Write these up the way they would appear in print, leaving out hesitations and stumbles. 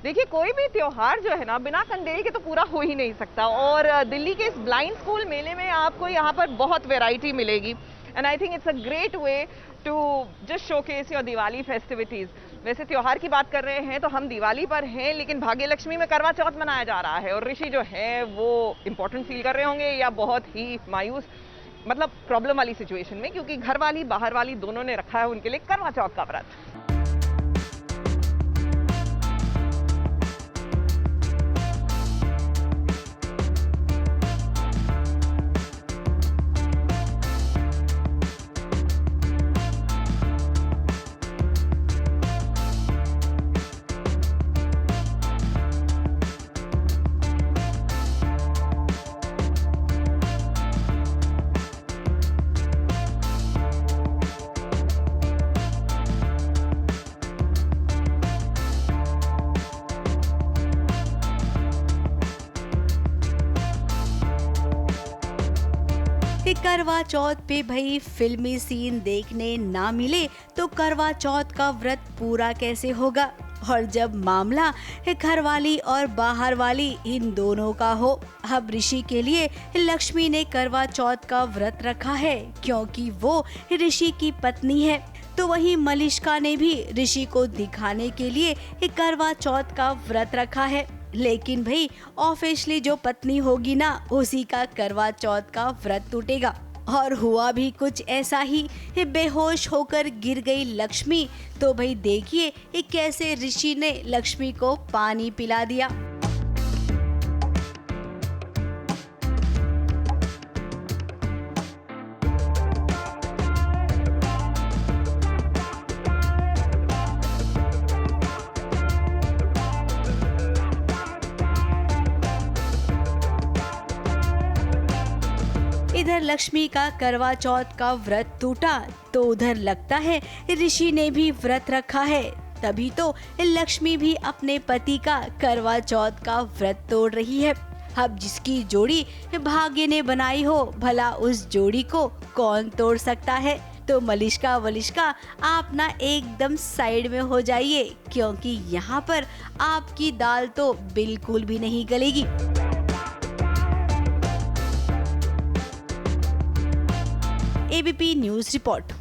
देखिए, कोई भी त्योहार जो है ना बिना कंडेल के तो पूरा हो ही नहीं सकता। और दिल्ली के इस ब्लाइंड स्कूल मेले में आपको यहाँ पर बहुत वैरायटी मिलेगी and I think it's a great way to just showcase your Diwali festivities. वैसे त्योहार की बात कर रहे हैं तो हम दिवाली पर हैं, लेकिन भाग्य लक्ष्मी में करवा चौथ मनाया जा रहा है और ऋषि जो है वो इम्पोर्टेंट फील कर रहे होंगे या बहुत ही मायूस, मतलब प्रॉब्लम वाली सिचुएशन में, क्योंकि घर वाली बाहर वाली दोनों ने रखा है उनके लिए करवा चौथ का व्रत। करवा चौथ पे भाई फिल्मी सीन देखने ना मिले तो करवा चौथ का व्रत पूरा कैसे होगा। और जब मामला घर वाली और बाहर वाली इन दोनों का हो, अब ऋषि के लिए लक्ष्मी ने करवा चौथ का व्रत रखा है क्योंकि वो ऋषि की पत्नी है। तो वहीं मलिष्का ने भी ऋषि को दिखाने के लिए करवा चौथ का व्रत रखा है। लेकिन भाई ऑफिशियली जो पत्नी होगी ना, उसी का करवा चौथ का व्रत टूटेगा। और हुआ भी कुछ ऐसा ही, बेहोश होकर गिर गई लक्ष्मी। तो भाई देखिए कैसे ऋषि ने लक्ष्मी को पानी पिला दिया। इधर लक्ष्मी का करवा चौथ का व्रत टूटा तो उधर लगता है ऋषि ने भी व्रत रखा है, तभी तो लक्ष्मी भी अपने पति का करवा चौथ का व्रत तोड़ रही है। अब जिसकी जोड़ी भाग्य ने बनाई हो, भला उस जोड़ी को कौन तोड़ सकता है। तो मलिष्का आप ना एकदम साइड में हो जाइए, क्योंकि यहाँ पर आपकी दाल तो बिल्कुल भी नहीं गलेगी। ABP news report.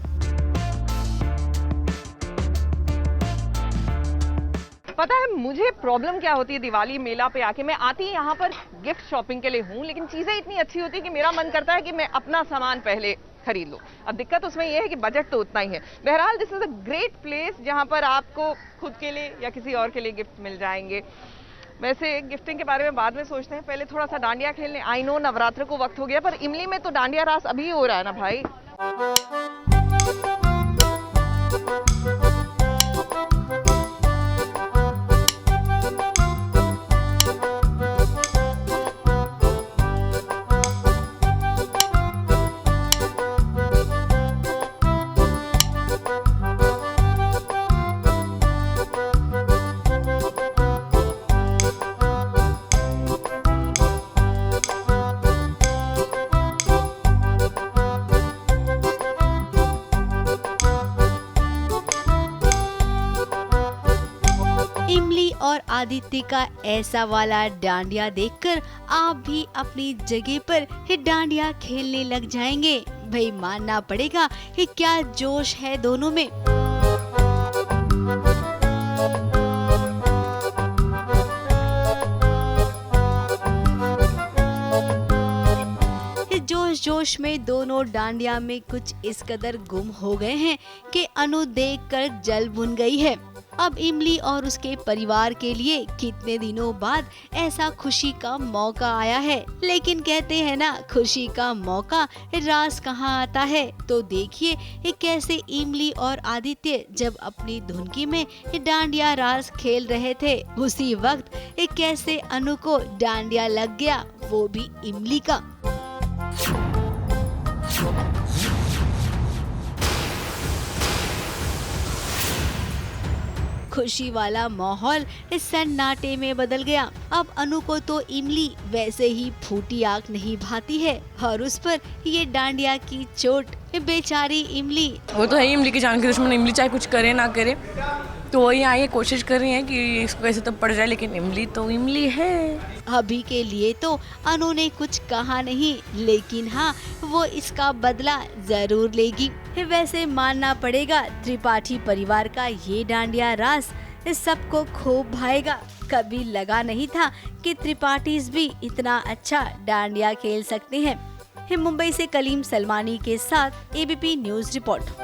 पता है मुझे प्रॉब्लम क्या होती है दिवाली मेला पे आके? मैं आती यहाँ पर गिफ्ट शॉपिंग के लिए हूँ, लेकिन चीजें इतनी अच्छी होती है कि मेरा मन करता है कि मैं अपना सामान पहले खरीद लूं। अब दिक्कत उसमें यह है कि बजट तो उतना ही है। बहरहाल this is a great place जहाँ पर आपको खुद के लिए या किसी और के लिए गिफ्ट मिल जाएंगे। वैसे गिफ्टिंग के बारे में बाद में सोचते हैं, पहले थोड़ा सा डांडिया खेलने। आई नो नवरात्र को वक्त हो गया, पर इमली में तो डांडिया रास अभी हो रहा है ना भाई। इमली और आदित्य का ऐसा वाला डांडिया देखकर आप भी अपनी जगह पर डांडिया खेलने लग जाएंगे। भाई मानना पड़ेगा कि क्या जोश है दोनों में। जोश में दोनों डांडिया में कुछ इस कदर गुम हो गए हैं कि अनु देखकर जल भुन गई है। अब इमली और उसके परिवार के लिए कितने दिनों बाद ऐसा खुशी का मौका आया है। लेकिन कहते हैं ना, खुशी का मौका रास कहाँ आता है। तो देखिए कैसे इमली और आदित्य जब अपनी धुनकी में डांडिया रास खेल रहे थे, उसी वक्त कैसे अनु को डांडिया लग गया, वो भी इमली का। खुशी वाला माहौल इस सन्नाटे में बदल गया। अब अनु को तो इमली वैसे ही फूटी आंख नहीं भाती है और उस पर ये डांडिया की चोट। बेचारी इमली। वो तो है ही इमली की जान की दुश्मन। इमली चाहे कुछ करे ना करे, तो वही आगे कोशिश कर रही हैं कि इसको कैसे तो पड़ जाए, लेकिन इमली तो इमली है। अभी के लिए तो अनु ने कुछ कहा नहीं, लेकिन हाँ वो इसका बदला जरूर लेगी। वैसे मानना पड़ेगा त्रिपाठी परिवार का ये डांडिया रास सबको खूब भाएगा। कभी लगा नहीं था कि त्रिपाठीज भी इतना अच्छा डांडिया खेल सकते हैं। मुंबई से कलीम सलमानी के साथ ABP news report.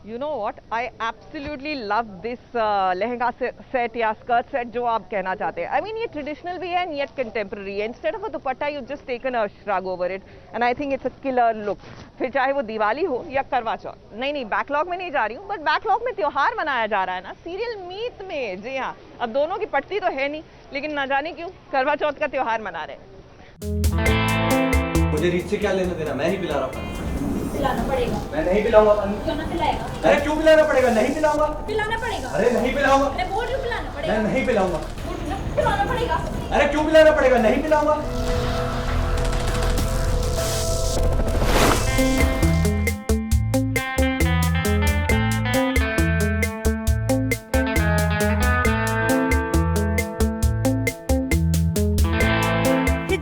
You know what? I absolutely love this lehenga set या skirt set जो आप कहना चाहते हैं. I mean ये traditional भी है and yet contemporary. Instead of a dupatta, you've just taken a shrug over it, and I think it's a killer look. फिर चाहे वो दिवाली हो या करवा चौथ. नहीं बैकलॉग में नहीं जा रही हूँ, बट बैकलॉग में त्योहार मनाया जा रहा है ना, सीरियल मीत में. जी हाँ, अब दोनों की पटती तो है नहीं, लेकिन न जाने क्यों करवा चौथ का त्योहार मना रहे हैं. मुझे रीत से क्या लेना देना, मैं ही पिला रहा हूँ. पिलाना पड़ेगा। मैं नहीं पिलाऊंगा। क्यों ना पिलाएगा? अरे क्यों पिलाना पड़ेगा? नहीं पिलाऊंगा। पिलाना पड़ेगा। अरे नहीं पिलाऊंगा। अरे बोल रही हूँ पिलाना पड़ेगा। मैं नहीं पिलाऊंगा। बोल रही हूँ ना, पिलाना पड़ेगा। अरे क्यों पिलाना पड़ेगा? नहीं पिलाऊंगा।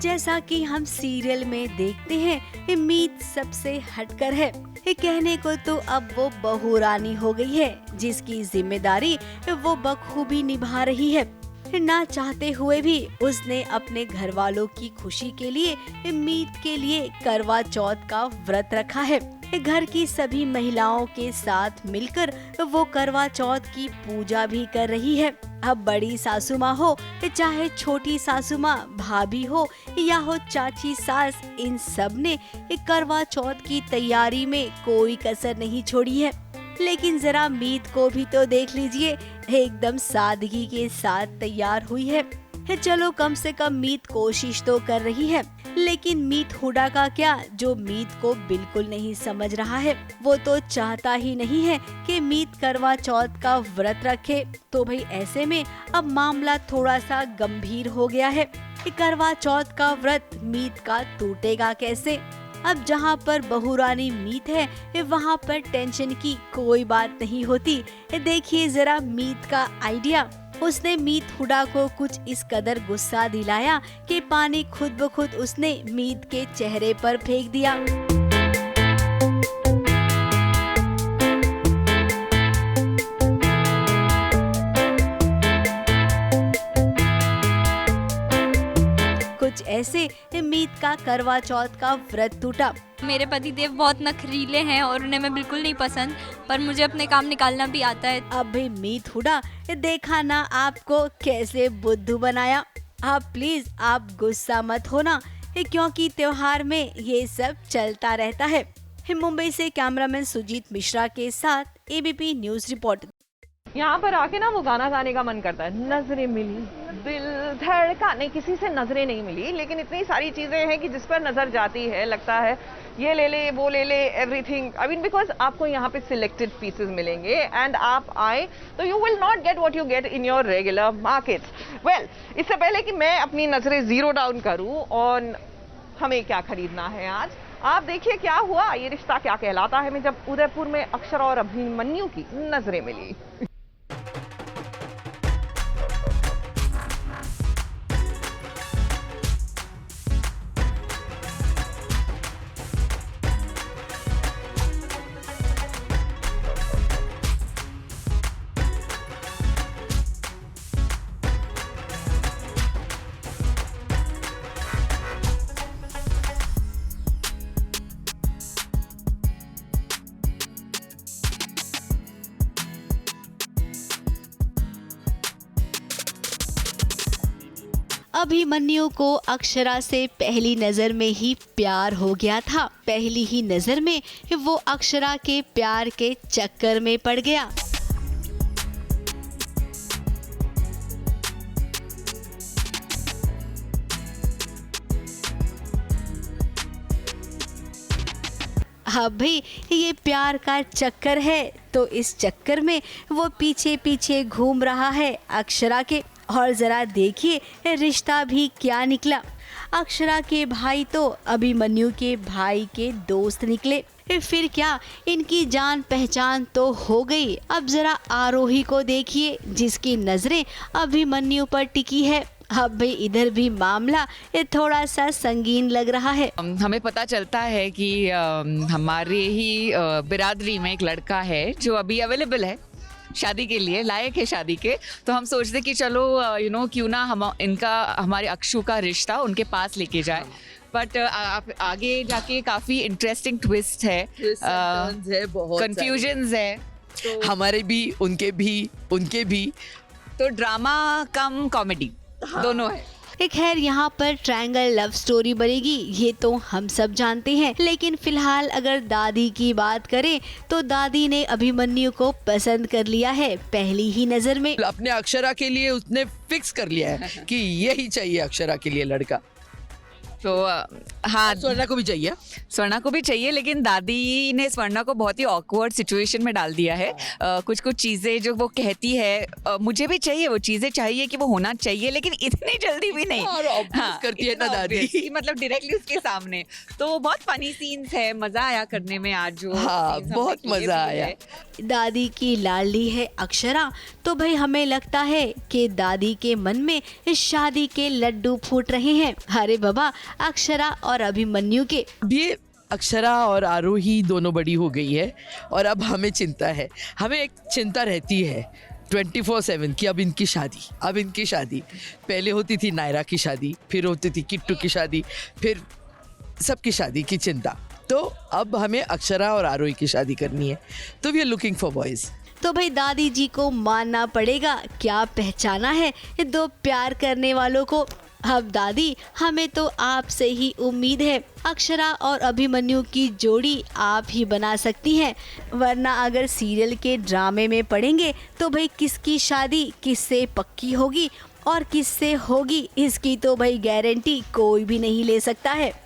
जैसा कि हम सीरियल में देखते हैं, मीत सबसे हटकर है। कहने को तो अब वो बहू रानी हो गई है, जिसकी जिम्मेदारी वो बखूबी निभा रही है। ना चाहते हुए भी उसने अपने घर वालों की खुशी के लिए मीत के लिए करवा चौथ का व्रत रखा है। घर की सभी महिलाओं के साथ मिलकर वो करवा चौथ की पूजा भी कर रही है। अब बड़ी सासू माँ हो, चाहे छोटी सासू माँ, भाभी हो या हो चाची सास, इन सब ने करवा चौथ की तैयारी में कोई कसर नहीं छोड़ी है। लेकिन जरा मीत को भी तो देख लीजिए, एकदम सादगी के साथ तैयार हुई है। चलो कम से कम मीत कोशिश तो कर रही है, लेकिन मीत हुडा का क्या, जो मीत को बिल्कुल नहीं समझ रहा है। वो तो चाहता ही नहीं है कि मीत करवा चौथ का व्रत रखे। तो भाई ऐसे में अब मामला थोड़ा सा गंभीर हो गया है। करवा चौथ का व्रत मीत का टूटेगा कैसे? अब जहाँ पर बहुरानी मीत है, वहाँ पर टेंशन की कोई बात नहीं होती। देखिए जरा मीत का आइडिया। उसने मीत हुडा को कुछ इस कदर गुस्सा दिलाया कि पानी खुद ब खुद उसने मीत के चेहरे पर फेंक दिया। कुछ ऐसे मीत का करवा चौथ का व्रत टूटा। मेरे पतिदेव बहुत नखरीले हैं और उन्हें मैं बिल्कुल नहीं पसंद, पर मुझे अपने काम निकालना भी आता है। अब भी मीत हुडा, देखा ना आपको कैसे बुद्धू बनाया। आप प्लीज आप गुस्सा मत होना, क्योंकि त्योहार में ये सब चलता रहता है। मुंबई से कैमरामैन सुजीत मिश्रा के साथ एबीपी न्यूज रिपोर्ट। यहाँ पर आके ना वो गाना गाने का मन करता है, नजरें मिली दिल धड़का। नहीं, किसी से नजरें नहीं मिली, लेकिन इतनी सारी चीजें हैं कि जिस पर नजर जाती है लगता है ये ले ले वो ले ले, एवरीथिंग। आई मीन बिकॉज आपको यहाँ पे सिलेक्टेड पीसेस मिलेंगे एंड आप आए तो you will not get what you get in your regular markets. Well, इससे पहले कि मैं अपनी नजरें जीरो डाउन करूँ और हमें क्या खरीदना है आज, आप देखिए क्या हुआ, ये रिश्ता क्या कहलाता है में जब उदयपुर में अक्षरा और अभिमन्यु की नजरें मिली। अभिमन्यु को अक्षरा से पहली नजर में ही प्यार हो गया था। पहली ही नजर में वो अक्षरा के प्यार के चक्कर में पड़ गया। अब भी ये प्यार का चक्कर है, तो इस चक्कर में वो पीछे पीछे घूम रहा है अक्षरा के। और जरा देखिए रिश्ता भी क्या निकला। अक्षरा के भाई तो अभिमन्यु के भाई के दोस्त निकले। फिर क्या, इनकी जान पहचान तो हो गई। अब जरा आरोही को देखिए, जिसकी नजरें अभिमन्यु पर टिकी है। अब भाई इधर भी मामला ये थोड़ा सा संगीन लग रहा है। हमें पता चलता है कि हमारे ही बिरादरी में एक लड़का है जो अभी अवेलेबल है शादी के लिए, लायक है शादी के। तो हम सोचते कि चलो क्यों ना हमारे अक्षु का रिश्ता उनके पास लेके जाए। बट आगे जाके काफ़ी इंटरेस्टिंग ट्विस्ट है, कंफ्यूजन्स है, हमारे भी उनके भी तो ड्रामा कम कॉमेडी दोनों है। खैर यहाँ पर ट्रायंगल लव स्टोरी बनेगी ये तो हम सब जानते हैं, लेकिन फिलहाल अगर दादी की बात करें तो दादी ने अभिमन्यु को पसंद कर लिया है पहली ही नजर में। अपने अक्षरा के लिए उसने फिक्स कर लिया है कि यही चाहिए अक्षरा के लिए लड़का। तो हाँ, स्वर्णा को भी चाहिए, लेकिन दादी ने स्वर्णा को बहुत ही ऑकवर्ड सिचुएशन में डाल दिया है। कुछ चीज़ें जो वो कहती है मुझे भी चाहिए, वो चीज़ें चाहिए कि वो होना चाहिए, लेकिन इतनी जल्दी भी नहीं। हाँ, करती है ना दादी, मतलब डायरेक्टली उसके सामने। तो बहुत फनी सीन्स है, मज़ा आया करने में आज जो। हाँ, बहुत मज़ा आया। दादी की लाडली है अक्षरा, तो भाई हमें लगता है कि दादी के मन में इस शादी के लड्डू फूट रहे हैं। अरे बाबा, अक्षरा और अभिमन्यु के। ये अक्षरा और आरोही दोनों बड़ी हो गई है और अब हमें चिंता है, हमें एक चिंता रहती है 24/7 कि अब इनकी शादी। पहले होती थी नायरा की शादी, फिर होती थी किट्टू की शादी, फिर सबकी शादी की चिंता। तो अब हमें अक्षरा और आरोही की शादी करनी है, तो we are looking for boys. तो भाई दादी जी को मानना पड़ेगा, क्या पहचाना है दो प्यार करने वालों को। अब दादी, हमें तो आपसे ही उम्मीद है, अक्षरा और अभिमन्यु की जोड़ी आप ही बना सकती हैं, वरना अगर सीरियल के ड्रामे में पड़ेंगे तो भाई किसकी शादी किससे पक्की होगी और किससे होगी, इसकी तो भाई गारंटी कोई भी नहीं ले सकता है।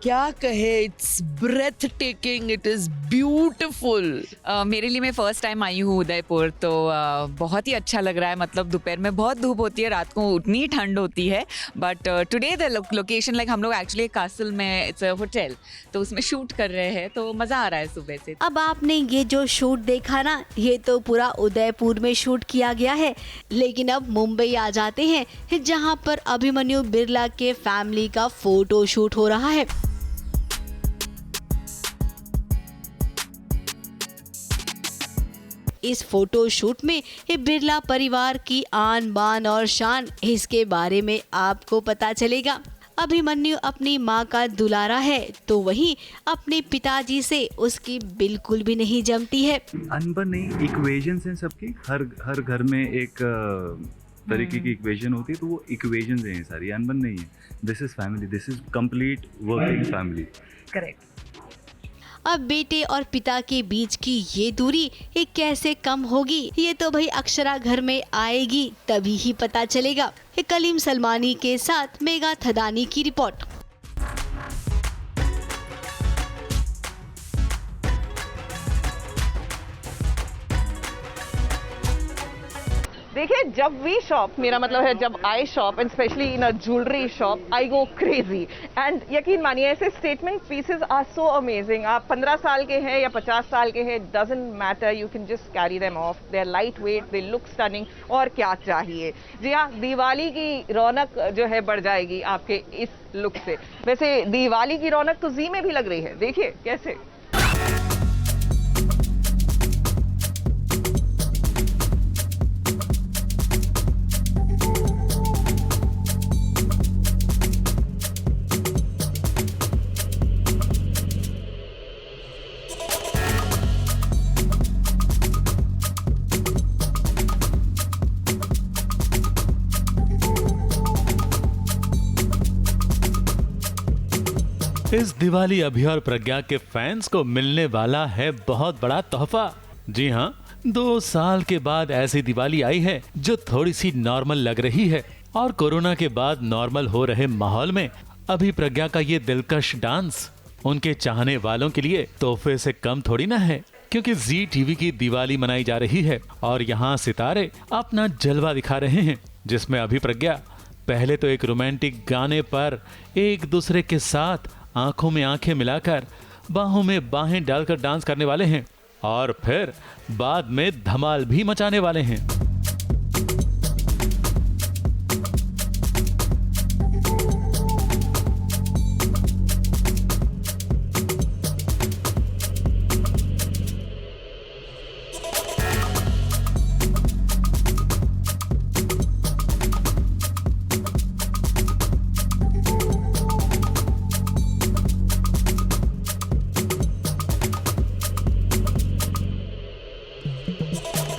क्या कहे, it's breath taking, it is beautiful. मेरे लिए मैं फर्स्ट टाइम आई हूँ उदयपुर, तो बहुत ही अच्छा लग रहा है। मतलब दोपहर में बहुत धूप होती है, रात को उतनी ठंड होती है, but today the location, like हम लोग एक्चुअली कासल में, इट्स अ होटल, तो उसमें शूट कर रहे हैं, तो मज़ा आ रहा है सुबह से। अब आपने ये जो शूट देखा ना, ये तो पूरा उदयपुर में शूट किया गया है, लेकिन अब मुंबई आ जाते हैं जहाँ पर अभिमन्यु बिरला के फैमिली का फोटो शूट हो रहा है। इस फोटो शूट में ये बिरला परिवार की आन बान और शान, इसके बारे में आपको पता चलेगा। अभिमन्यु अपनी माँ का दुलारा है, तो वहीं अपने पिताजी से उसकी बिल्कुल भी नहीं जमती है। अनबन नहीं, इक्वेशंस हैं सबकी, हर घर में एक तरीके की इक्वेशन होती है, तो वो इक्वेशंस हैं सारी, अनबन नहीं है। This is family, this is complete working family. Correct. अब बेटे और पिता के बीच की ये दूरी ये कैसे कम होगी, ये तो भाई अक्षरा घर में आएगी तभी ही पता चलेगा। कलीम सलमानी के साथ मेघा थदानी की रिपोर्ट। देखिए, जब वी शॉप, मेरा मतलब है जब I shop and specially in a jewellery shop, I go crazy. And यकीन मानिए, ऐसे statement pieces are so amazing. आप 15 साल के हैं या 50 साल के हैं, doesn't matter, you can just carry them off. They are light weight, they look stunning, और क्या चाहिए। जी हाँ, दिवाली की रौनक जो है बढ़ जाएगी आपके इस लुक से। वैसे दिवाली की रौनक तो जी में भी लग रही है, देखिए कैसे। इस दिवाली अभी और प्रज्ञा के फैंस को मिलने वाला है बहुत बड़ा तोहफा। जी हाँ, 2 साल के बाद ऐसी दिवाली आई है जो थोड़ी सी नॉर्मल लग रही है, और कोरोना के बाद नॉर्मल हो रहे माहौल में अभी प्रज्ञा का ये दिलकश डांस उनके चाहने वालों के लिए तोहफे से कम थोड़ी ना है, क्योंकि जी टीवी की दिवाली मनाई जा रही है और यहाँ सितारे अपना जलवा दिखा रहे हैं, जिसमें अभी प्रज्ञा पहले तो एक रोमांटिक गाने पर एक दूसरे के साथ आंखों में आंखें मिलाकर बाहों में बाहें डालकर डांस करने वाले हैं और फिर बाद में धमाल भी मचाने वाले हैं।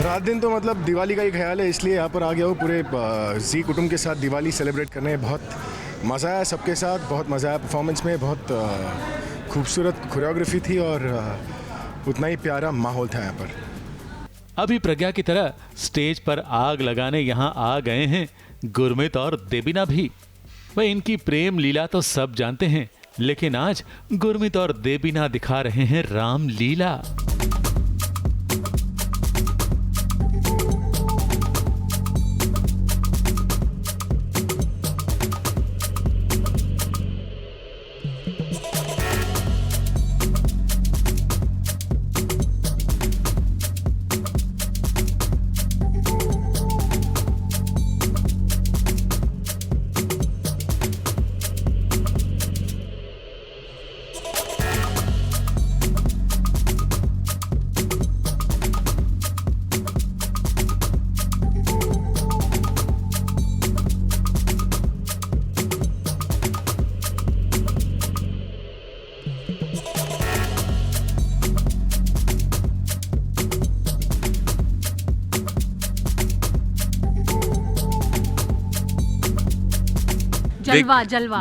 रात दिन तो मतलब दिवाली का ही ख्याल है, इसलिए यहाँ पर आ गया हूँ पूरे जी कुटुंब के साथ दिवाली सेलिब्रेट करने। बहुत मज़ा आया सबके साथ, बहुत मज़ा आया परफॉर्मेंस में, बहुत खूबसूरत कोरियोग्राफी थी और उतना ही प्यारा माहौल था यहाँ पर। अभी प्रज्ञा की तरह स्टेज पर आग लगाने यहाँ आ गए हैं गुरमीत और देबीना भी। वह इनकी प्रेम लीला तो सब जानते हैं, लेकिन आज गुरमीत और देबीना दिखा रहे हैं राम लीला।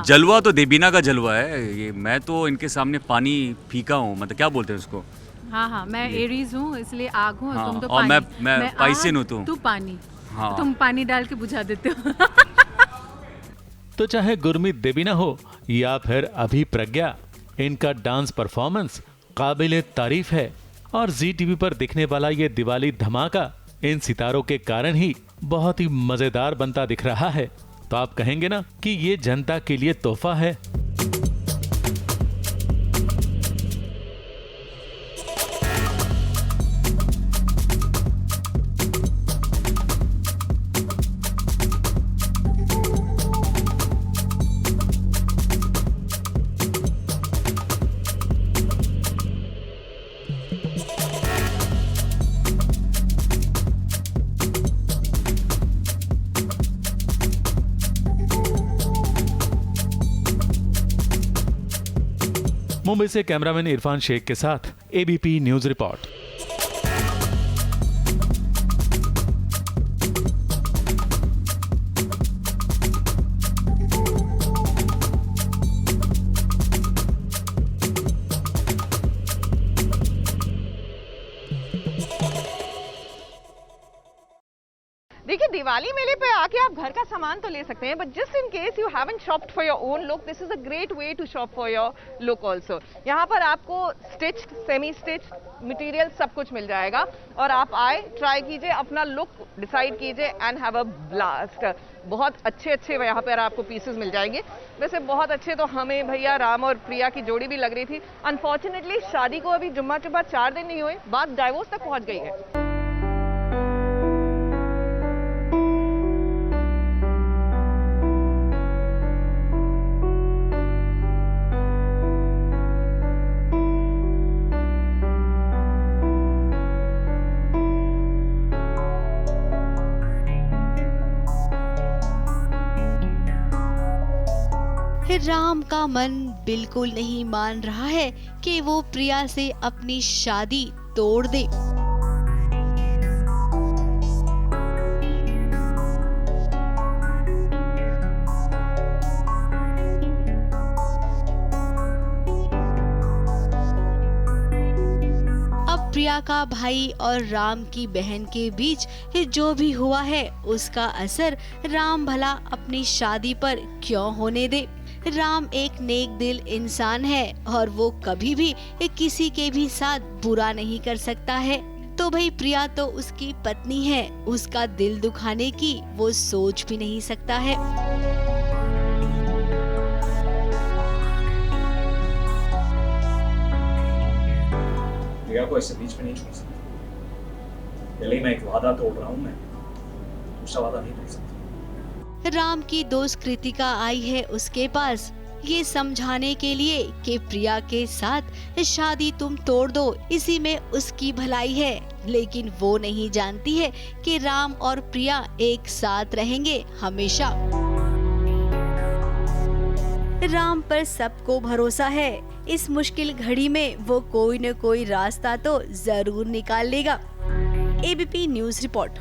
जलवा तो देबीना का जलवा है ये। मैं तो इनके सामने पानी फीका हूँ, मतलब क्या बोलते हैं उसको। हाँ, मैं एरीज हूँ इसलिए आग हूँ। हाँ, तुम तो और पानी। मैं पाइसेन हूँ, तू पानी। हाँ। तुम पानी डाल के बुझा देते हो। तो चाहे गुरमीत देबीना हो या फिर अभी प्रज्ञा, इनका डांस परफॉर्मेंस काबिले तारीफ है। और जी टीवी पर दिखने वाला ये दिवाली धमाका इन सितारों के कारण ही बहुत ही मजेदार बनता दिख रहा है। तो आप कहेंगे ना कि ये जनता के लिए तोहफा है। मुंबई से कैमरामैन इरफान शेख के साथ एबीपी न्यूज रिपोर्ट। देखिए, दिवाली मेले पे आके आप घर का सामान तो ले सकते हैं, but just in case you haven't shopped for your own look, this is a great way to shop for your look also. यहाँ पर आपको स्टिच्ड, सेमी स्टिच्ड मटेरियल सब कुछ मिल जाएगा और आप आए, ट्राई कीजिए, अपना लुक डिसाइड कीजिए एंड हैव अ ब्लास्ट। बहुत अच्छे अच्छे यहाँ पर आपको पीसेस मिल जाएंगे। वैसे बहुत अच्छे तो हमें भैया राम और प्रिया की जोड़ी भी लग रही थी। अनफॉर्चुनेटली शादी को अभी जुम्मा के बाद 4 दिन नहीं हुए, बात डाइवोर्स तक पहुँच गई है। राम का मन बिल्कुल नहीं मान रहा है कि वो प्रिया से अपनी शादी तोड़ दे। अब प्रिया का भाई और राम की बहन के बीच जो भी हुआ है उसका असर राम भला अपनी शादी पर क्यों होने दे। राम एक नेक दिल इंसान है और वो कभी भी किसी के भी साथ बुरा नहीं कर सकता है। तो भाई प्रिया तो उसकी पत्नी है, उसका दिल दुखाने की वो सोच भी नहीं सकता है। प्रिया को ऐसे बीच में नहीं छोड़ सकता। पहले ही मैं एक वादा तोड़ रहा हूँ, मैं दूसरा वादा नहीं तोड़ सकता। राम की दोस्त कृतिका आई है उसके पास ये समझाने के लिए कि प्रिया के साथ शादी तुम तोड़ दो, इसी में उसकी भलाई है। लेकिन वो नहीं जानती है कि राम और प्रिया एक साथ रहेंगे हमेशा। राम पर सबको भरोसा है, इस मुश्किल घड़ी में वो कोई न कोई रास्ता तो जरूर निकाल लेगा। ABP news report.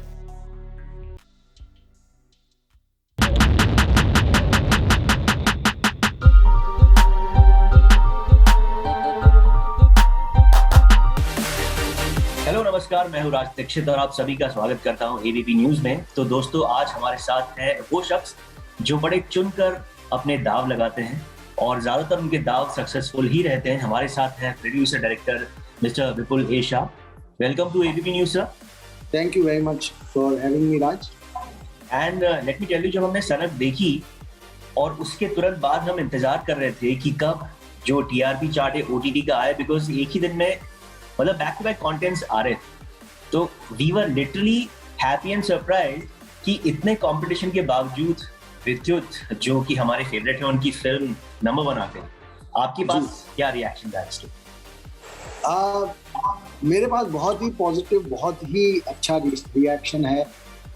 हेलो नमस्कार, मैं हूँ राज दीक्षित और आप सभी का स्वागत करता हूँ एबीपी न्यूज में। तो दोस्तों, आज हमारे साथ है वो शख्स जो बड़े चुनकर अपने दाव लगाते हैं और ज्यादातर उनके दाव सक्सेसफुल ही रहते हैं। हमारे साथ है producer director mister Vipul A Shah. Welcome to ABP news sir. Thank you very much for having me Raj. And let me tell you, जब हमने सनक देखी और उसके तुरंत बाद हम इंतजार कर रहे थे कि कब जो टीआरपी चार्ट है ओटीटी का आए, बिकॉज एक ही दिन में मतलब बैक टू बैक कंटेंट्स आ रहे थे। तो we were literally happy and surprise कि इतने कंपटीशन के बावजूद विद्युत, जो कि हमारे फेवरेट है, उनकी फिल्म नंबर 1 आते हैं। आपके पास क्या रिएक्शन था इसके? मेरे पास बहुत ही पॉजिटिव, बहुत ही अच्छा रिएक्शन है।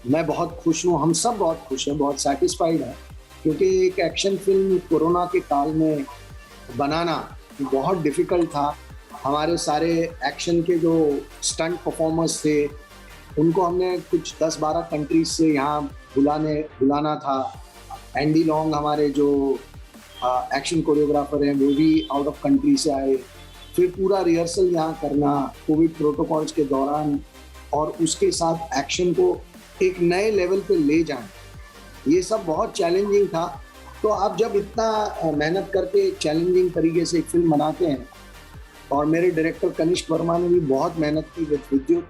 मैं बहुत खुश हूँ, हम सब बहुत खुश हैं, बहुत सेटिस्फाइड हैं, क्योंकि एक एक्शन फिल्म कोरोना के काल में बनाना बहुत डिफिकल्ट था। हमारे सारे एक्शन के जो स्टंट परफॉर्मर्स थे उनको हमने कुछ 10-12 कंट्रीज से यहाँ बुलाना था। एंडी लॉन्ग हमारे जो एक्शन कोरियोग्राफर हैं वो भी आउट ऑफ कंट्री से आए। फिर पूरा रिहर्सल यहाँ करना कोविड प्रोटोकॉल्स के दौरान और उसके साथ एक्शन को एक नए लेवल पे ले जाना, ये सब बहुत चैलेंजिंग था। तो आप जब इतना मेहनत करके चैलेंजिंग तरीके से एक फिल्म बनाते हैं, और मेरे डायरेक्टर कनिष्क वर्मा ने भी बहुत मेहनत की विद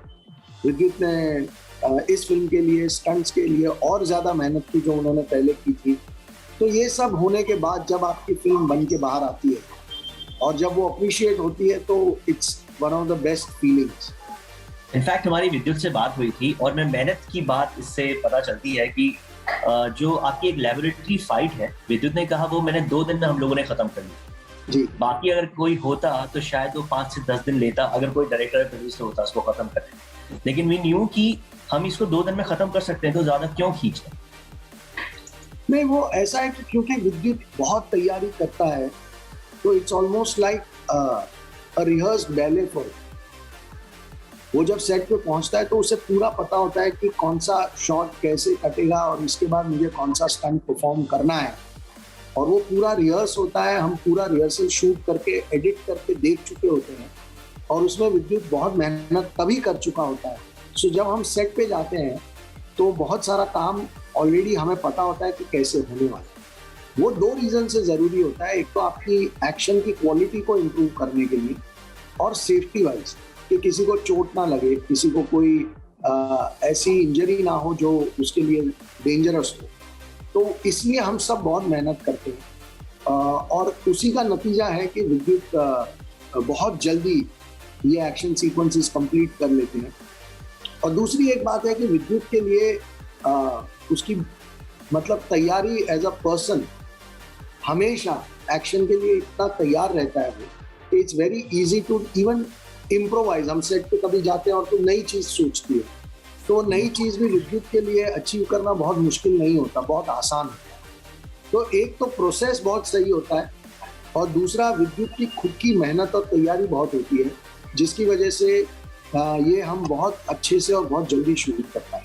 विद्युत ने इस फिल्म के लिए, स्टंट्स के लिए और ज़्यादा मेहनत की जो उन्होंने पहले की थी। तो ये सब होने के बाद जब आपकी फिल्म बन के बाहर आती है और जब वो अप्रिशिएट होती है तो it's one of the best feelings. In fact हमारी विद्युत से बात हुई थी और मैं मेहनत की बात इससे पता चलती है कि जो आपकी एक लैबोरेटरी फाइट है, विद्युत ने कहा वो मैंने 2 दिन में हम लोगों ने खत्म कर ली जी। बाकी अगर कोई होता तो शायद वो 5 से 10 दिन लेता, अगर कोई डायरेक्टर प्रोड्यूसर होता उसको खत्म करने। लेकिन वी न्यू कि हम इसको 2 दिन में खत्म कर सकते हैं, तो ज्यादा क्यों खींचते? नहीं, वो ऐसा है कि क्योंकि विद्युत बहुत तैयारी करता है, तो it's almost like a rehearsed ballet for. वो जब सेट पे पहुंचता है तो उसे पूरा पता होता है कि कौन सा शॉट कैसे कटेगा और इसके बाद मुझे कौन सा स्टंट परफॉर्म करना है, और वो पूरा रिहर्स होता है। हम पूरा रिहर्सल शूट करके, एडिट करके देख चुके होते हैं और उसमें विद्युत बहुत मेहनत तभी कर चुका होता है। सो जब हम सेट पे जाते हैं तो बहुत सारा काम ऑलरेडी हमें पता होता है कि कैसे होने वाला है। वो 2 रीज़न से ज़रूरी होता है, एक तो आपकी एक्शन की क्वालिटी को इम्प्रूव करने के लिए और सेफ्टी वाइज कि किसी को चोट ना लगे, किसी को कोई ऐसी इंजरी ना हो जो उसके लिए डेंजरस हो। तो इसलिए हम सब बहुत मेहनत करते हैं और उसी का नतीजा है कि विद्युत बहुत जल्दी ये एक्शन सीक्वेंसेस कंप्लीट कर लेते हैं। और दूसरी एक बात है कि विद्युत के लिए उसकी मतलब तैयारी एज अ पर्सन हमेशा एक्शन के लिए इतना तैयार रहता है वो, it's very easy to even improvise. हम सेट पे कभी जाते हैं और कोई नई चीज़ सोचती है, तो नई चीज़ भी विद्युत के लिए अचीव करना बहुत मुश्किल नहीं होता, बहुत आसान होता है। तो एक तो प्रोसेस बहुत सही होता है और दूसरा विद्युत की खुद की मेहनत और तैयारी बहुत होती है, जिसकी वजह से ये हम बहुत अच्छे से और बहुत जल्दी शूट कर पाए।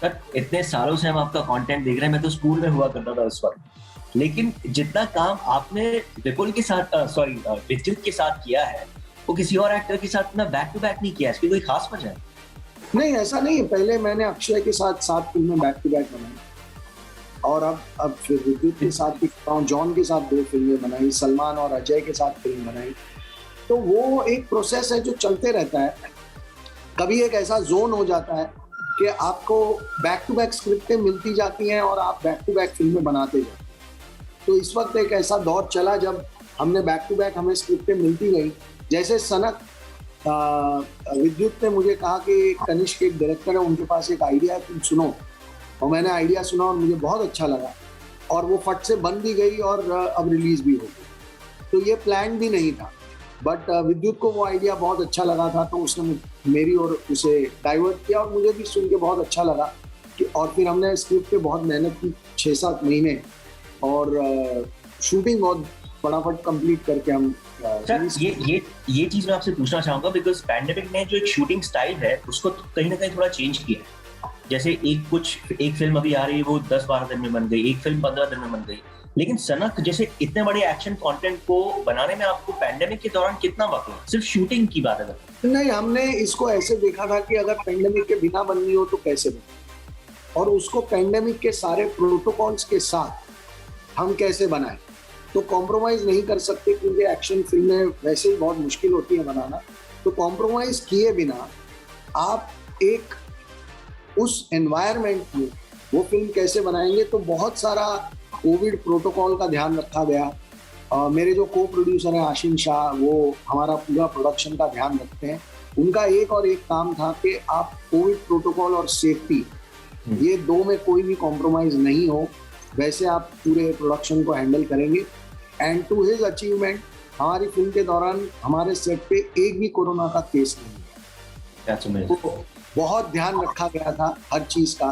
सर, इतने सालों से हम आपका कंटेंट देख रहे हैं। मैं तो स्कूल में हुआ करता था उस वक्त, लेकिन जितना काम आपने विपुल के साथ विद्युत के साथ किया है वो किसी और एक्टर के साथ ना बैक टू बैक नहीं किया। इसकी कोई खास वजह है? नहीं, ऐसा नहीं है। पहले मैंने अक्षय के साथ 7 फिल्में बैक टू बैक बनाई और अब फिर विद्युत के साथ भी जॉन के साथ 2 फिल्में बनाई, सलमान और अजय के साथ फिल्म बनाई। तो वो एक प्रोसेस है जो चलते रहता है। कभी एक ऐसा जोन हो जाता है कि आपको बैक टू बैक स्क्रिप्टें मिलती जाती हैं और आप बैक टू बैक फिल्में बनाते जाते हैं। तो इस वक्त एक ऐसा दौर चला जब हमने बैक टू बैक, हमें स्क्रिप्टें मिलती गई। जैसे सनक विद्युत ने मुझे कहा कि कनिष्क एक डायरेक्टर है, उनके पास एक आइडिया है, तुम सुनो। और मैंने आइडिया सुना और मुझे बहुत अच्छा लगा और वो फट से बन भी गई और अब रिलीज भी हो गई। तो ये प्लान भी नहीं था, बट विद्युत को वो आइडिया बहुत अच्छा लगा था, तो उसने मेरी और उसे डाइवर्ट किया और मुझे भी सुन के बहुत अच्छा लगा कि और फिर हमने स्क्रिप्ट पे बहुत मेहनत की 6-7 महीने और शूटिंग बहुत फटाफट कंप्लीट करके हम सर ये चीज मैं आपसे पूछना चाहूंगा बिकॉज पैंडेमिक ने जो एक शूटिंग स्टाइल है उसको कहीं ना कहीं थोड़ा चेंज किया है। जैसे एक फिल्म अभी आ रही है वो 10-12 दिन में बन गई, एक फिल्म 15 दिन में बन गई, लेकिन सनक जैसे इतने बड़े एक्शन कंटेंट को बनाने में आपको पैंडेमिक के दौरान कितना वक्त लगा? सिर्फ शूटिंग की बात अगर नहीं, हमने इसको ऐसे देखा था कि अगर पैंडेमिक के बिना बननी हो तो कैसे बने, और उसको पैंडेमिक के सारे प्रोटोकॉल्स के साथ हम कैसे बनाएं। तो कॉम्प्रोमाइज नहीं कर सकते क्योंकि एक्शन फिल्में वैसे ही बहुत मुश्किल होती है बनाना। तो कॉम्प्रोमाइज किए बिना आप एक उस एनवायरनमेंट में वो फिल्म कैसे बनाएंगे। तो बहुत सारा कोविड प्रोटोकॉल का ध्यान रखा गया। मेरे जो को प्रोड्यूसर हैं आशीन शाह, वो हमारा पूरा प्रोडक्शन का ध्यान रखते हैं। उनका एक काम था कि आप कोविड प्रोटोकॉल और सेफ्टी ये दो में कोई भी कॉम्प्रोमाइज नहीं हो, वैसे आप पूरे प्रोडक्शन को हैंडल करेंगे। एंड टू हिज अचीवमेंट हमारी फिल्म के दौरान हमारे सेट पे एक भी कोरोना का केस नहीं है। तो बहुत ध्यान रखा गया था हर चीज का,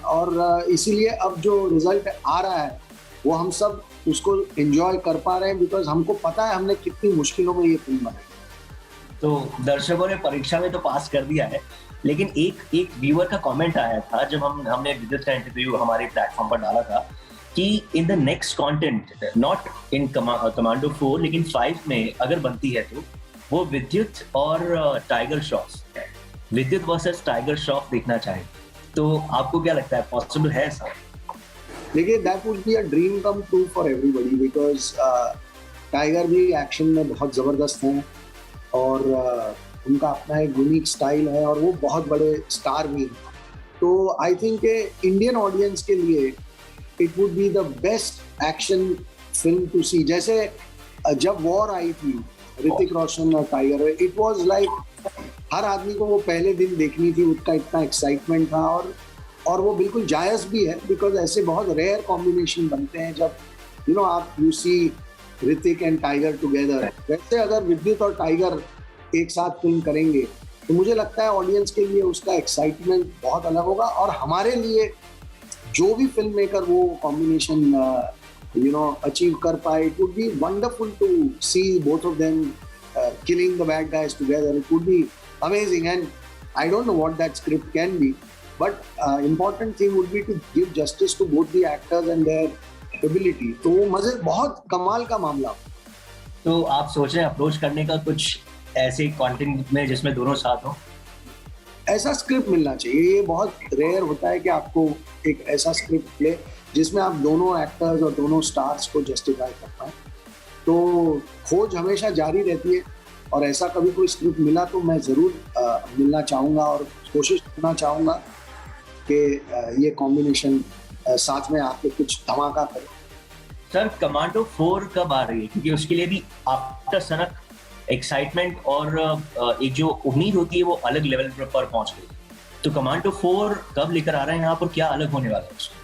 और इसीलिए अब जो रिजल्ट आ रहा है वो हम सब उसको एंजॉय कर पा रहे हैं बिकॉज हमको पता है हमने कितनी मुश्किलों में ये फिल्म बनाई। तो दर्शकों ने परीक्षा में तो पास कर दिया है, लेकिन एक व्यूअर का कमेंट आया था जब हमने विद्युत का इंटरव्यू हमारे प्लेटफॉर्म पर डाला था कि in the next content not in commando 4 लेकिन 5 में अगर बनती है तो वो विद्युत और टाइगर श्रॉफ, विद्युत वर्सेस टाइगर श्रॉफ देखना चाहे, तो आपको क्या लगता है पॉसिबल है ऐसा? देखिए that would be a dream come true for everybody because tiger भी एक्शन में बहुत ज़बरदस्त हैं और उनका अपना एक यूनिक स्टाइल है और वो बहुत बड़े स्टार भी हैं। तो आई थिंक इंडियन ऑडियंस के लिए it would be the best action film to see. जैसे जब वॉर आई थी ऋतिक रोशन और टाइगर, इट वाज लाइक हर आदमी को वो पहले दिन देखनी थी, उसका इतना एक्साइटमेंट था और वो बिल्कुल जायज़ भी है बिकॉज ऐसे बहुत रेयर कॉम्बिनेशन बनते हैं जब आप you see Hrithik and Tiger together. वैसे अगर विद्युत और टाइगर एक साथ फिल्म करेंगे तो मुझे लगता है ऑडियंस के लिए उसका एक्साइटमेंट बहुत अलग होगा और हमारे लिए जो भी फिल्म मेकर वो कॉम्बिनेशन अचीव कर पाए, it would be wonderful to see both of them killing the bad guys together. It would be amazing and I don't know what that script can be, but important thing would be to give justice to both the actors and their ability. तो वो मजे बहुत कमाल का मामला। तो आप सोच रहे हैं अप्रोच करने का कुछ ऐसे कंटेंट में जिसमें दोनों साथ हो? ऐसा स्क्रिप्ट मिलना चाहिए। ये बहुत रेयर होता है कि आपको एक ऐसा स्क्रिप्ट मिले जिसमें आप दोनों एक्टर्स और दोनों स्टार्स को जस्टिफाई कर पाए। तो खोज हमेशा जारी रहती है और ऐसा कभी कोई स्क्रिप्ट मिला तो मैं ज़रूर मिलना चाहूँगा और कोशिश करना चाहूँगा कि ये कॉम्बिनेशन साथ में आके कुछ धमाका करे। सर कमांडो 4 कब आ रही है? क्योंकि उसके लिए भी आफ्टर सनक एक्साइटमेंट और एक जो उम्मीद होती है वो अलग लेवल पर पहुँच गई। तो कमांडो 4 कब लेकर आ रहे हैं आप और क्या अलग होने वाला है उसमें?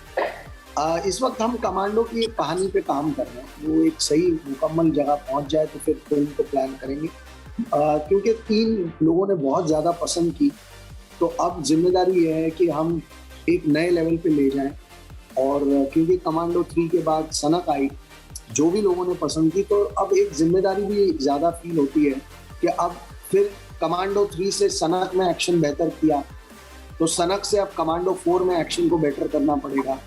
इस वक्त हम कमांडो की कहानी पे काम कर रहे हैं। वो एक सही मुकम्मल जगह पहुंच जाए तो फिर फिल्म को प्लान करेंगे, क्योंकि 3 लोगों ने बहुत ज़्यादा पसंद की। तो अब जिम्मेदारी ये है कि हम एक नए लेवल पे ले जाएं और क्योंकि कमांडो 3 के बाद सनक आई जो भी लोगों ने पसंद की, तो अब एक जिम्मेदारी भी ज़्यादा फील होती है कि अब फिर कमांडो 3 से सनक में एक्शन बेहतर किया तो सनक से अब कमांडो 4 में एक्शन को बेटर करना पड़ेगा,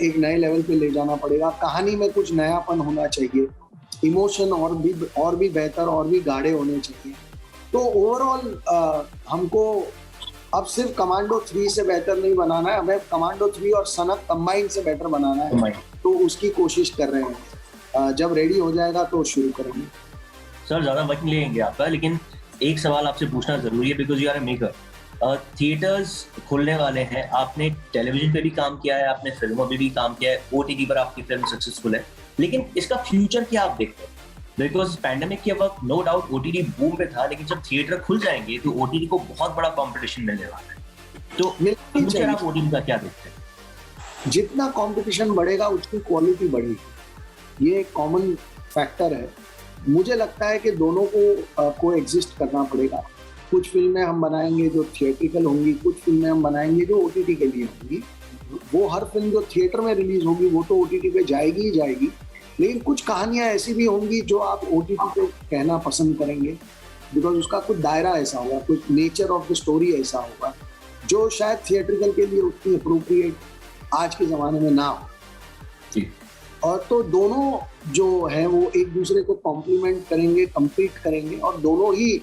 एक नए लेवल पे ले जाना पड़ेगा। कहानी में कुछ नयापन होना चाहिए, इमोशन और भी बेहतर और भी गाढ़े होने चाहिए। तो ओवरऑल हमको अब सिर्फ कमांडो 3 से बेहतर नहीं बनाना है, हमें कमांडो 3 और सनक कंबाइन से बेटर बनाना है। तो उसकी कोशिश कर रहे हैं, जब रेडी हो जाएगा तो शुरू करेंगे। सर ज़्यादा वक्त नहीं लेंगे आपका, लेकिन एक सवाल आपसे पूछना ज़रूरी है because you are a maker. Theatres खुलने वाले हैं, आपने टेलीविजन पे भी काम किया है, आपने फिल्मों पे भी काम किया है, OTT पर आपकी फिल्म सक्सेसफुल है, लेकिन इसका फ्यूचर क्या आप देखते हैं? बिकॉज पैंडेमिक के वक्त नो डाउट ओटीटी बूम पे था, लेकिन जब थिएटर खुल जाएंगे तो ओटीटी को बहुत बड़ा कंपटीशन मिलने वाला है। तो फ्यूचर आप ओटीटी का क्या देखते हैं? जितना कंपटीशन बढ़ेगा उतनी क्वालिटी बढ़ेगी, ये एक कॉमन फैक्टर है। मुझे लगता है कि दोनों को कोएग्जिस्ट करना पड़ेगा। कुछ फिल्में हम बनाएंगे जो थिएट्रिकल होंगी, कुछ फिल्में हम बनाएंगे जो ओटीटी के लिए होंगी। वो हर फिल्म जो थिएटर में रिलीज होगी वो तो ओटीटी पे जाएगी ही जाएगी, लेकिन कुछ कहानियां ऐसी भी होंगी जो आप ओटीटी पे कहना पसंद करेंगे, बिकॉज उसका कुछ दायरा ऐसा होगा, कुछ नेचर ऑफ द स्टोरी ऐसा होगा जो शायद थिएट्रिकल के लिए उतनी अप्रोप्रिएट आज के ज़माने में ना हो। और तो दोनों जो है वो एक दूसरे को कॉम्प्लीमेंट करेंगे, कम्पीट करेंगे, और दोनों ही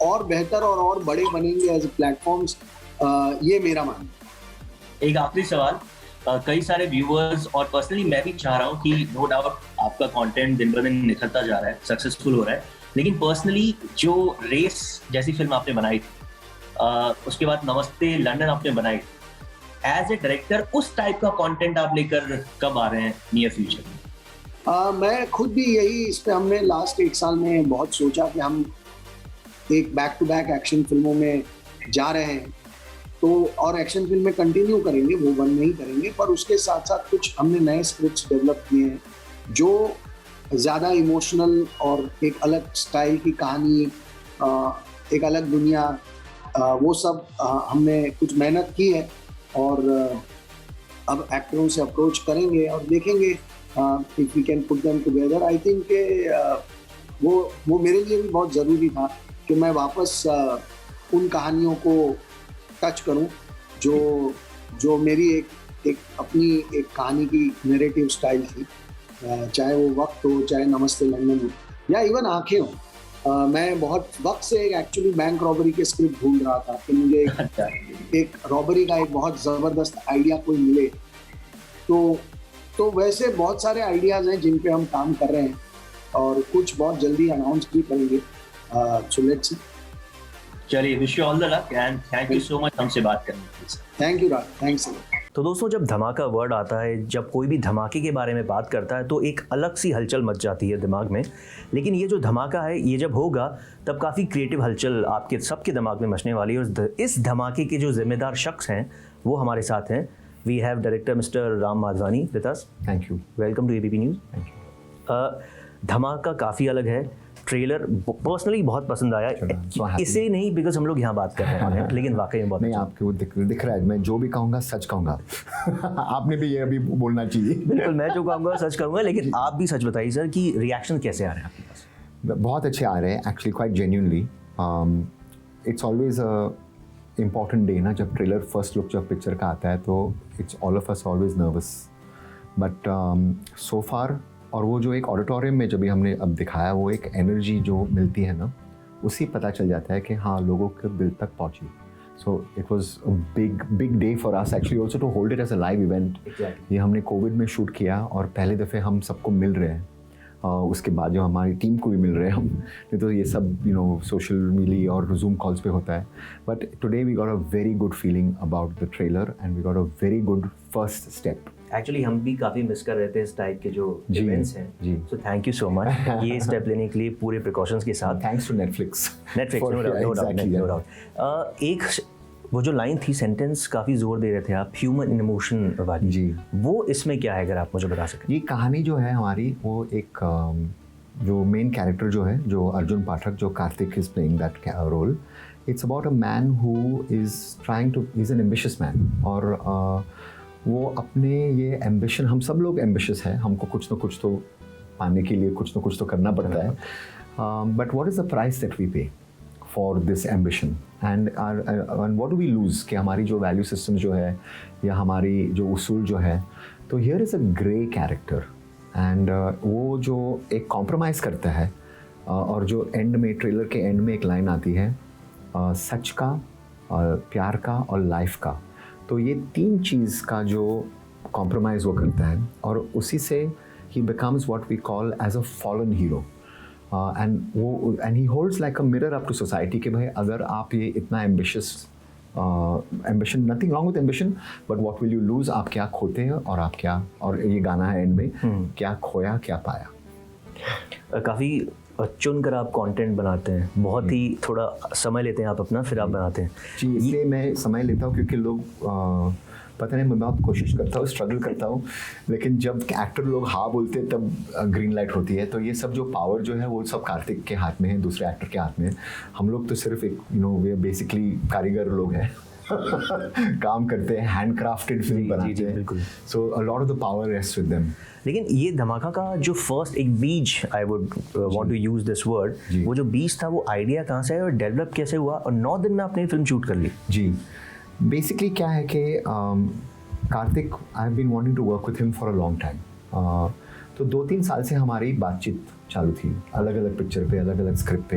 और बेहतर और बड़े बनेंगे एज ए प्लेटफॉर्म्स। ये मेरा मानना है। एक आखिरी सवाल, कई सारे व्यूअर्स और पर्सनली मैं भी चाह रहा हूँ कि नो डाउट आपका कंटेंट दिन ब दिन निखरता जा रहा है, सक्सेसफुल हो रहा है, लेकिन पर्सनली जो रेस जैसी फिल्म आपने बनाई थी, उसके बाद नमस्ते लंदन आपने बनाई, एज ए डायरेक्टर उस टाइप का कंटेंट आप लेकर कब आ रहे हैं नियर फ्यूचर में? मैं खुद भी यही, इस पे हमने लास्ट 1 साल में बहुत सोचा कि हम एक बैक टू बैक एक्शन फिल्मों में जा रहे हैं, तो और एक्शन फिल्में कंटिन्यू करेंगे, वो बंद नहीं करेंगे, पर उसके साथ साथ कुछ हमने नए स्क्रिप्ट्स डेवलप किए हैं जो ज़्यादा इमोशनल और एक अलग स्टाइल की कहानी, एक अलग दुनिया, वो सब हमने कुछ मेहनत की है और अब एक्टरों से अप्रोच करेंगे और देखेंगे if we can put them together. I think वो मेरे लिए भी बहुत ज़रूरी था कि मैं वापस उन कहानियों को टच करूं जो मेरी एक अपनी एक कहानी की नैरेटिव स्टाइल थी, चाहे वो वक्त हो, चाहे नमस्ते लंदन हो, या इवन आंखें हो। मैं बहुत वक्त से एक्चुअली बैंक रॉबरी के स्क्रिप्ट ढूंढ रहा था कि मुझे एक रॉबरी का एक बहुत ज़बरदस्त आइडिया कोई मिले, तो वैसे बहुत सारे आइडियाज़ हैं जिन पे हम काम कर रहे हैं और कुछ बहुत जल्दी अनाउंस भी करेंगे। So let's see. चलिए, wish you all the luck and thank you so much हमसे बात करने के लिए। Thank you Raj, thanks. तो दोस्तों, जब धमाका वर्ड आता है, जब कोई भी धमाके के बारे में बात करता है तो एक अलग सी हलचल मच जाती है दिमाग में। लेकिन ये जो धमाका है, ये जब होगा तब काफ़ी क्रिएटिव हलचल आपके सबके दिमाग में मचने वाली है। और इस धमाके के जो जिम्मेदार शख्स हैं वो हमारे साथ हैं। We have director mister Ram Madhvani with us. Thank you. Welcome to ABP news. Thank you. Dhamaka काफ़ी अलग है। ट्रेलर पर्सनली बहुत पसंद आया, इसे नहीं बिकॉज हम लोग यहाँ बात कर रहे हैं, लेकिन वाकई में बहुत नहीं, आपको दिख रहा है, मैं जो भी कहूँगा सच कहूँगा। आपने भी ये अभी बोलना चाहिए। बिल्कुल, मैं जो कहूँगा सच कहूँगा, लेकिन आप भी सच बताइए सर कि रिएक्शन कैसे आ रहे हैं आपके पास? बहुत अच्छे आ रहे हैं actually, quite genuinely. It's always a important day ना, जब ट्रेलर फर्स्ट लुक जब पिक्चर का आता है तो it's all of us always nervous, but so far. और वो जो एक ऑडिटोरियम में जब भी हमने अब दिखाया, वो एक एनर्जी जो मिलती है ना, उससे पता चल जाता है कि हाँ, लोगों के दिल तक पहुँची। So it was a big day for us actually also to hold it as a live event. ये हमने कोविड में शूट किया और पहले दफ़े हम सबको मिल रहे हैं, उसके बाद जो हमारी टीम को भी मिल रहे हैं हम, नहीं तो ये सब सोशल मीडिया और जूम कॉल्स पे होता है। But today we got a very good feeling about the trailer and we got a very good first step. Actually हम भी काफ़ी मिस कर रहे थे इस टाइप के जो इवेंट्स हैं जी। So thank you so much ये स्टेप लेने के लिए पूरे प्रिकॉशंस के साथ। Thanks to Netflix. No doubt. एक वो जो लाइन थी, सेंटेंस काफ़ी जोर दे रहे थे आप, ह्यूमन इमोशन वाली जी, वो इसमें क्या है अगर आप मुझे बता सकें? ये कहानी जो है हमारी, वो एक जो मेन कैरेक्टर जो है, जो अर्जुन पाठक, जो Kartik is playing that role, it's about a man who is trying to, is an ambitious man. और वो अपने ये एम्बिशन, हम सब लोग एम्बिशियस हैं, हमको कुछ ना कुछ तो पाने के लिए कुछ ना कुछ तो करना पड़ता है, but what is the price that we pay for this ambition and what do we lose, कि हमारी जो वैल्यू सिस्टम जो है या हमारी जो उसूल जो है। तो here is a grey character and वो जो एक कॉम्प्रोमाइज़ करता है, और जो एंड में, ट्रेलर के एंड में एक लाइन आती है, सच का, प्यार का और लाइफ का। तो ये 3 चीज़ का जो कॉम्प्रोमाइज़ वो करता है, और उसी से ही becomes what we call as a fallen hero. And he holds like a mirror up to society कि भाई, अगर आप ये इतना ambitious, ambition, nothing wrong with ambition, but what will you lose, आप क्या खोते हैं और आप क्या, और ये गाना है एंड में, क्या खोया क्या पाया। काफ़ी चुन कर आप कंटेंट बनाते हैं, बहुत ही थोड़ा समय लेते हैं आप अपना, फिर आप बनाते हैं। जी, इसलिए मैं समय लेता हूँ क्योंकि लोग पता नहीं, मैं बहुत कोशिश करता हूँ, स्ट्रगल करता हूँ, लेकिन जब एक्टर लोग हाँ बोलते हैं तब ग्रीन लाइट होती है। तो ये सब जो पावर जो है वो सब कार्तिक के हाथ में है, दूसरे एक्टर के हाथ में है। हम लोग तो सिर्फ एक वे बेसिकली कारीगर लोग हैं काम करते हैं, हैंडक्राफ्टेड फिल्म बनाते हैं, बिल्कुल। So a lot of the power rest with them. लेकिन ये धमाका का जो फर्स्ट एक बीज, I would want to use this word, वो जो बीज था वो आइडिया कहाँ से आया और डेवलप कैसे हुआ, और 9 दिन में आपने फिल्म शूट कर ली? जी, बेसिकली क्या है कि Kartik, I have been wanting to work with him for a long time. तो 2-3 साल से हमारी बातचीत चालू थी, अलग अलग पिक्चर पे, अलग अलग स्क्रिप्ट पे,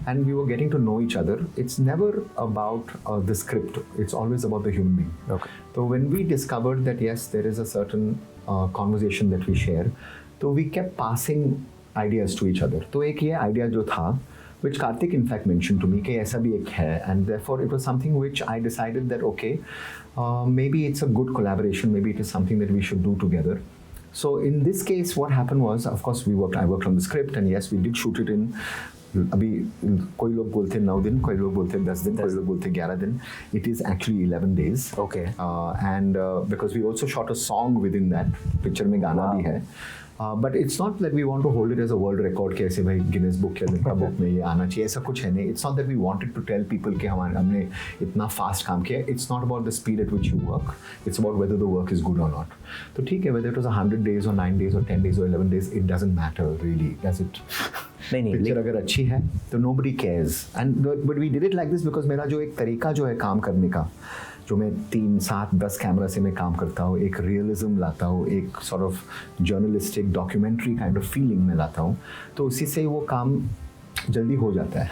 and we were getting to know each other. It's never about the script, it's always about the human being. तो when we discovered that yes there is a certain conversation that we share, तो we kept passing ideas to each other. तो एक ये idea जो था, which Karthik in fact mentioned to me कि ऐसा भी एक है, and therefore it was something which I decided that okay, maybe it's a good collaboration, maybe it is something that we should do together. So in this case what happened was, of course I worked on the script, and yes we did shoot it in, अभी कोई लोग बोलते 9 दिन, कोई लोग बोलते 10 दिन, कोई लोग बोलते 11 दिन. It is actually 11 days. Okay. And because we also shot a song within that picture में गाना भी है. But it's not that we want to hold it as a world record कि ऐसे भाई गिनेस बुक या लिम्का बुक में ये आना चाहिए, ऐसा कुछ है नहीं. It's not that we wanted to tell people कि हमने इतना फास्ट काम किया. It's not about the speed at which you work. It's about whether the work is good or not. तो ठीक है, whether it was 100 days or 9 days or 10 days or 11 days, it doesn't matter really, does it? नहीं picture अगर अच्छी है तो nobody cares. But we did it like this because मेरा जो एक तरीका जो है काम करने का, जो मैं 3, 7, 10 कैमरा से मैं काम करता हूँ, एक रियलिज्म लाता हूँ, एक sort of journalistic documentary kind of feeling में लाता हूँ, तो उसी से वो काम जल्दी हो जाता है.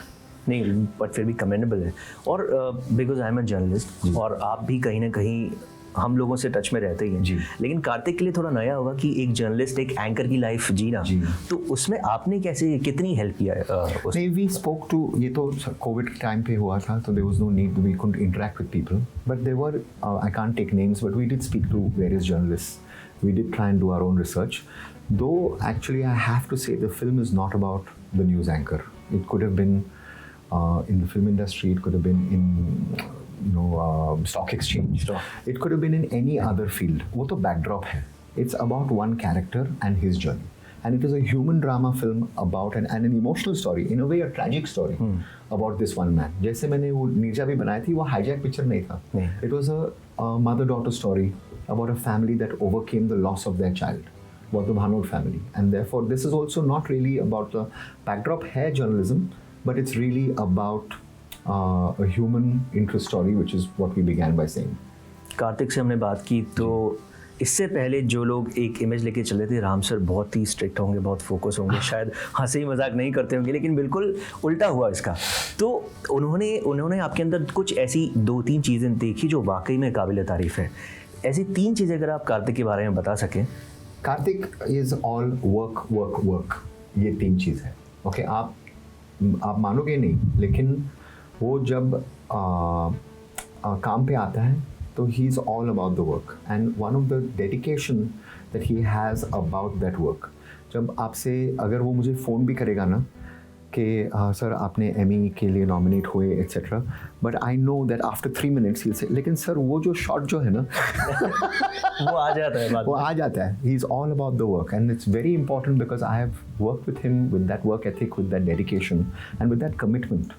नहीं, बट फिर भी कमेंडेबल है. और because I am a journalist और आप भी कहीं ना कहीं हम लोगों से टच में रहते ही हैं जी. लेकिन कार्तिक के लिए थोड़ा नया होगा कि एक जर्नलिस्ट, एक एंकर की लाइफ जीना जी. तो उसमें आपने कैसे, कितनी हेल्प किया है? नहीं, वी स्पोक टू, ये तो कोविड टाइम पे हुआ था, तो there was no need, we couldn't interact with people, but there were, I can't take names, but we did speak to various journalists. We did try and do our own research. Though actually I have to say the film is not about the news anchor. It could have been in the film industry, it could have been in stock exchange, it could have been in any other field. वो तो backdrop है. It's about one character and his journey, and it is a human drama film about and an emotional story, in a way a tragic story about this one man. जैसे मैंने वो नीरजा भी बनाई थी, वो hijack picture नहीं था. It was a mother-daughter story about a family that overcame the loss of their child, about the Bhanot family, and therefore this is also not really about the backdrop है journalism, but it's really about a human interest story, which is what we began by saying. Kartik से हमने बात की, तो इससे पहले जो लोग एक इमेज लेके चले थे, राम सर बहुत ही स्ट्रिक्ट होंगे, बहुत फोकस होंगे, शायद हंसी मजाक नहीं करते होंगे, लेकिन बिल्कुल उल्टा हुआ इसका. तो उन्होंने आपके अंदर कुछ ऐसी 2-3 चीज़ें देखी जो वाकई में काबिल तारीफ़ है. ऐसी 3 चीज़ें अगर आप कार्तिक के बारे में बता सकें. Kartik is all work work work, ये 3 चीज़ है. ओके, आप मानोगे नहीं, लेकिन वो जब काम पे आता है तो ही is all about the work, and one of the dedication that he has about that work. जब आपसे अगर वो मुझे फ़ोन भी करेगा ना कि सर आपने एमी के लिए नॉमिनेट हुए etcetera, but I know that after 3 minutes ही से, लेकिन सर वो जो शॉट जो है ना वो आ जाता है, वो आ जाता है. He is all about the work, and it's very important because I have work with him with that work ethic, with that dedication and with that commitment.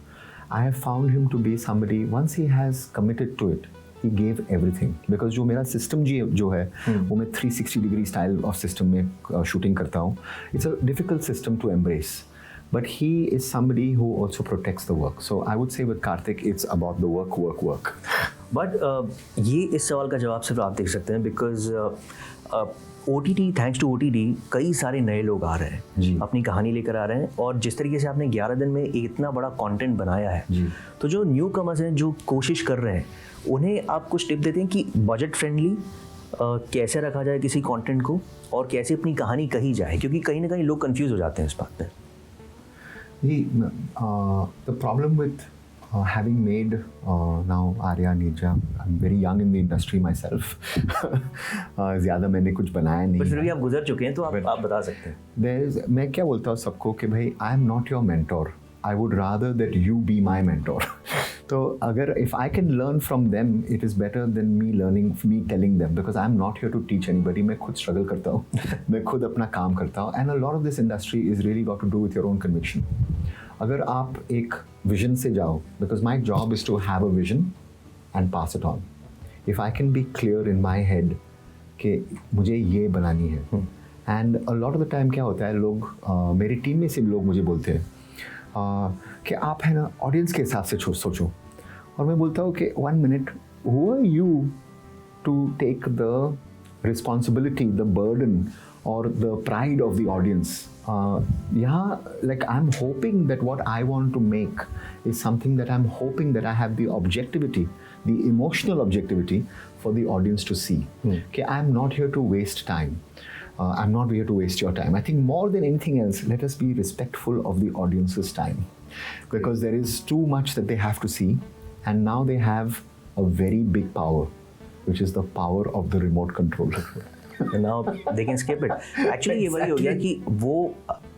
I have found him to be somebody, once he has committed to it, he gave everything. Because जो मेरा system जो है वो मैं 360 degree style of system में shooting करता हूँ. It's a difficult system to embrace, but he is somebody who also protects the work. So I would say with Karthik, it's about the work, work, work. But ये इस सवाल का जवाब सिर्फ आप देख सकते हैं, because OTT, thanks to OTT, कई सारे नए लोग आ रहे हैं, अपनी कहानी लेकर आ रहे हैं, और जिस तरीके से आपने 11 दिन में इतना बड़ा कंटेंट बनाया है, तो जो न्यू कमर्स हैं, जो कोशिश कर रहे हैं, उन्हें आप कुछ टिप देते हैं कि बजट फ्रेंडली कैसे रखा जाए किसी कंटेंट को, और कैसे अपनी कहानी कही जाए, क्योंकि कहीं ना कहीं लोग कंफ्यूज हो जाते हैं इस बात में. The problem with having made now Arya, Nirja, I'm very young in the industry myself. ज़्यादा मैंने कुछ बनाया नहीं. पर फिर भी आप गुजर चुके हैं तो आप बता सकते हैं. मैं क्या बोलता हूँ सबको कि भाई I am not your mentor. I would rather that you be my mentor. तो अगर if I can learn from them, it is better than me telling them, because I'm not here to teach anybody. मैं खुद struggle करता हूँ, मैं खुद अपना काम करता हूँ, and a lot of this industry is really got to do with your own conviction. अगर आप एक vision से जाओ, because my job is to have a vision and pass it on. If I can be clear in my head कि मुझे ये बनानी है, and a lot of the time क्या होता है, लोग मेरी टीम में से लोग मुझे बोलते हैं कि आप है ना ऑडियंस के हिसाब से सोचो, और मैं बोलता हूँ कि 1 minute, who are you to take the responsibility, the burden or the pride of the audience? यहाँ like I'm hoping that what I want to make is something that I'm hoping that I have the objectivity, the emotional objectivity for the audience to see. कि I'm not here to waste time. I'm not here to waste your time. I think more than anything else, let us be respectful of the audience's time, because there is too much that they have to see, and now they have a very big power, which is the power of the remote control. And now they can skip it. Actually ये वही हो गया कि वो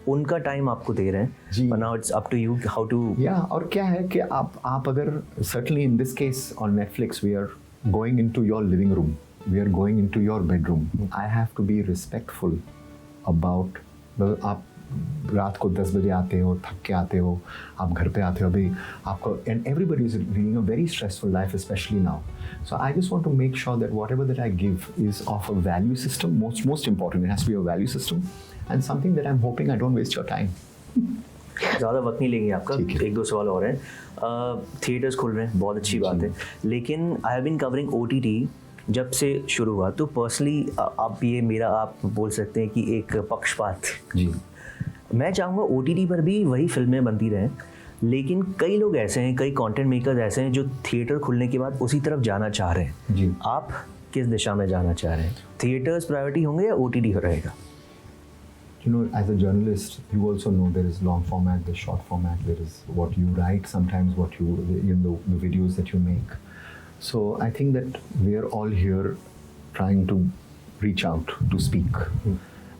उनका time आपको दे रहे हैं, but now it's up to you how to. Yeah, और क्या है कि आप अगर certainly in this case on Netflix we are going into your living room. We are going into your bedroom. I have to be respectful about. आप रात को 10 बजे आते हो, थक के आते हो, आप घर पे आते हो अभी आपको, and everybody is leading a very stressful life, especially now. So I just want to make sure that whatever that I give is of a value system. Most important, it has to be a value system, and something that I'm hoping I don't waste your time. ज़्यादा वक्त नहीं लेंगे आपका, 1-2 सवाल और हैं. Theatres खुल रहे हैं, बहुत अच्छी बात है, लेकिन I have been covering OTT जब से शुरू हुआ, तो पर्सनली आप ये मेरा आप बोल सकते हैं कि एक पक्षपात. जी, मैं चाहूँगा OTT पर भी वही फिल्में बनती रहें, लेकिन कई लोग ऐसे हैं, कई कंटेंट मेकर्स ऐसे हैं जो थिएटर खुलने के बाद उसी तरफ जाना चाह रहे हैं. जी, आप किस दिशा में जाना चाह रहे हैं? थिएटर्स प्रायोरिटी होंगे या OTT रहेगा? You know, as a journalist, you also know there is long format, there's short format, there is what you write, sometimes what the videos that you make. So I think that we are all here trying to reach out to speak,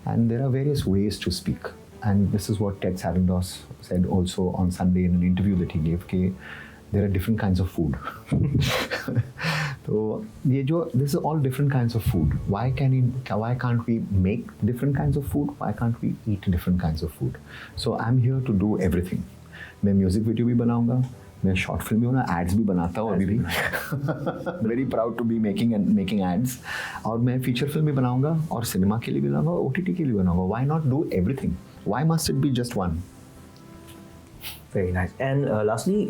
and there are various ways to speak. And this is what Ted Sarandos said also on Sunday in an interview that he gave, कि there are different kinds of food. So this is all different kinds of food. Why can't we make different kinds of food? Why can't we eat different kinds of food? So I'm here to do everything. मैं music video भी बनाऊंगा, मैं short film भी हूँ ना, ads भी बनाता हूँ अभी भी. Very proud to be making ads. और मैं फीचर फिल्म भी बनाऊंगा, और सिनेमा के लिए भी बनाऊंगा, OTT के लिए बनाऊंगा. Why not do everything? Why must it be just one? Very nice. And lastly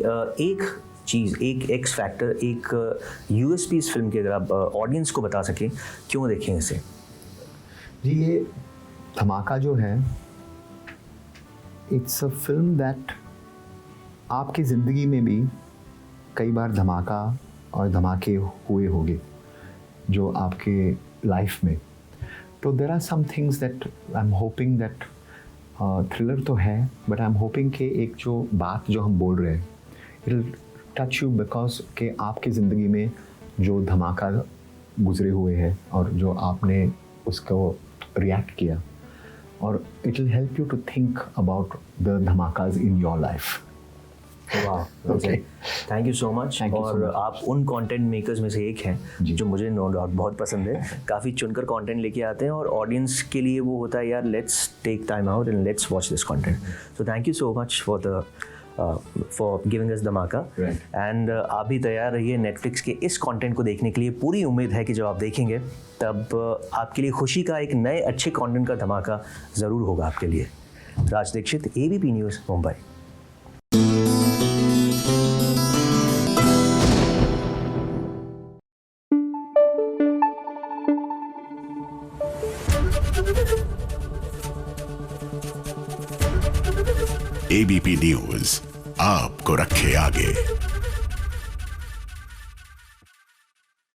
एक चीज़, एक एक्स फैक्टर, एक USP इस फिल्म के, अगर आप ऑडियंस को बता सकें क्यों देखें इसे? जी, ये धमाका जो है, इट्स अ फिल्म दैट आपकी ज़िंदगी में भी कई बार धमाका और धमाके हुए होंगे जो आपके लाइफ में. तो there are some things that I am hoping that thriller तो है, बट आई एम होपिंग कि एक जो बात जो हम बोल रहे हैं, it will touch you, because कि आपकी ज़िंदगी में जो धमाका गुजरे हुए हैं और जो आपने उसको रिएक्ट किया, और it will help you to think about the dhamakas in your life. वाह, थैंक यू सो मच. और आप उन कंटेंट मेकर्स में से एक हैं जो मुझे नो डाउट बहुत पसंद है. काफ़ी चुनकर कंटेंट लेके आते हैं, और ऑडियंस के लिए वो होता है यार, let's take time out and let's watch this content. So thank you so much for giving us Dhamaka. And आप भी तैयार रहिए नेटफ्लिक्स के इस कंटेंट को देखने के लिए. पूरी उम्मीद है कि जब आप देखेंगे तब आपके लिए खुशी का एक नए अच्छे कंटेंट का धमाका ज़रूर होगा आपके लिए. Raj Dikshit, ABP news, Mumbai. ABP news आपको रखे आगे.